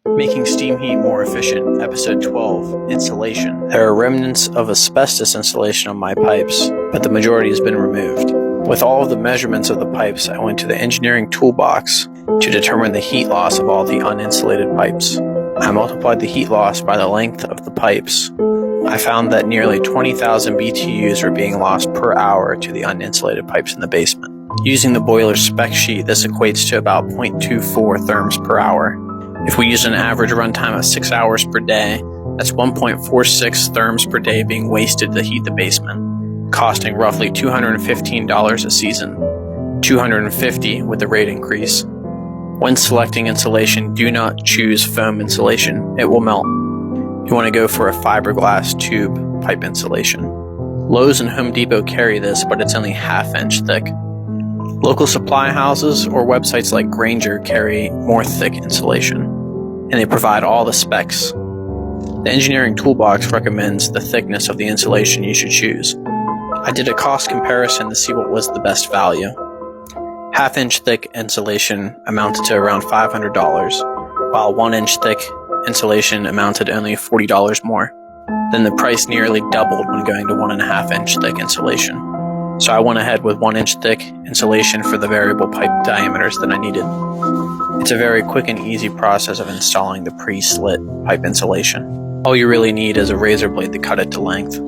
Making steam heat more efficient, episode 12, insulation. There are remnants of asbestos insulation on my pipes, but the majority has been removed. With all of the measurements of the pipes, I went to the engineering toolbox to determine the heat loss of all the uninsulated pipes. I multiplied the heat loss by the length of the pipes. I found that nearly 20,000 BTUs are being lost per hour to the uninsulated pipes in the basement. Using the boiler spec sheet, this equates to about 0.24 therms per hour. If we use an average runtime of 6 hours per day, that's 1.46 therms per day being wasted to heat the basement, costing roughly $215 a season, $250 with the rate increase. When selecting insulation, do not choose foam insulation. It will melt. You want to go for a fiberglass tube pipe insulation. Lowe's and Home Depot carry this, but it's only ½ inch thick. Local supply houses or websites like Grainger carry more thick insulation, and they provide all the specs. The engineering toolbox recommends the thickness of the insulation you should choose. I did a cost comparison to see what was the best value. ½ inch thick insulation amounted to around $500, while 1 inch thick insulation amounted only $40 more. Then the price nearly doubled when going to 1.5 inch thick insulation. So I went ahead with 1 inch thick insulation for the variable pipe diameters that I needed. It's a very quick and easy process of installing the pre-slit pipe insulation. All you really need is a razor blade to cut it to length.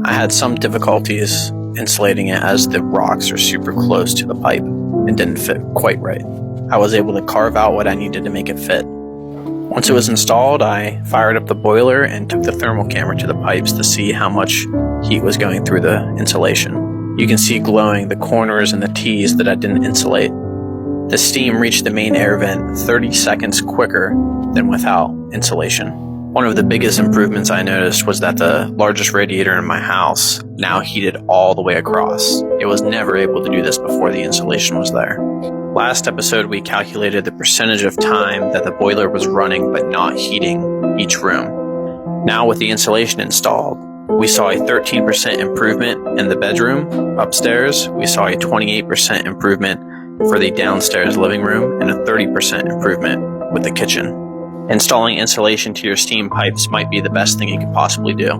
I had some difficulties insulating it as the rocks are super close to the pipe and didn't fit quite right. I was able to carve out what I needed to make it fit. Once it was installed, I fired up the boiler and took the thermal camera to the pipes to see how much heat was going through the insulation. You can see glowing the corners and the T's that I didn't insulate. The steam reached the main air vent 30 seconds quicker than without insulation. One of the biggest improvements I noticed was that the largest radiator in my house now heated all the way across. It was never able to do this before the insulation was there. Last episode, we calculated the percentage of time that the boiler was running but not heating each room. Now with the insulation installed, we saw a 13% improvement in the bedroom. Upstairs, we saw a 28% improvement for the downstairs living room and a 30% improvement with the kitchen. Installing insulation to your steam pipes might be the best thing you could possibly do.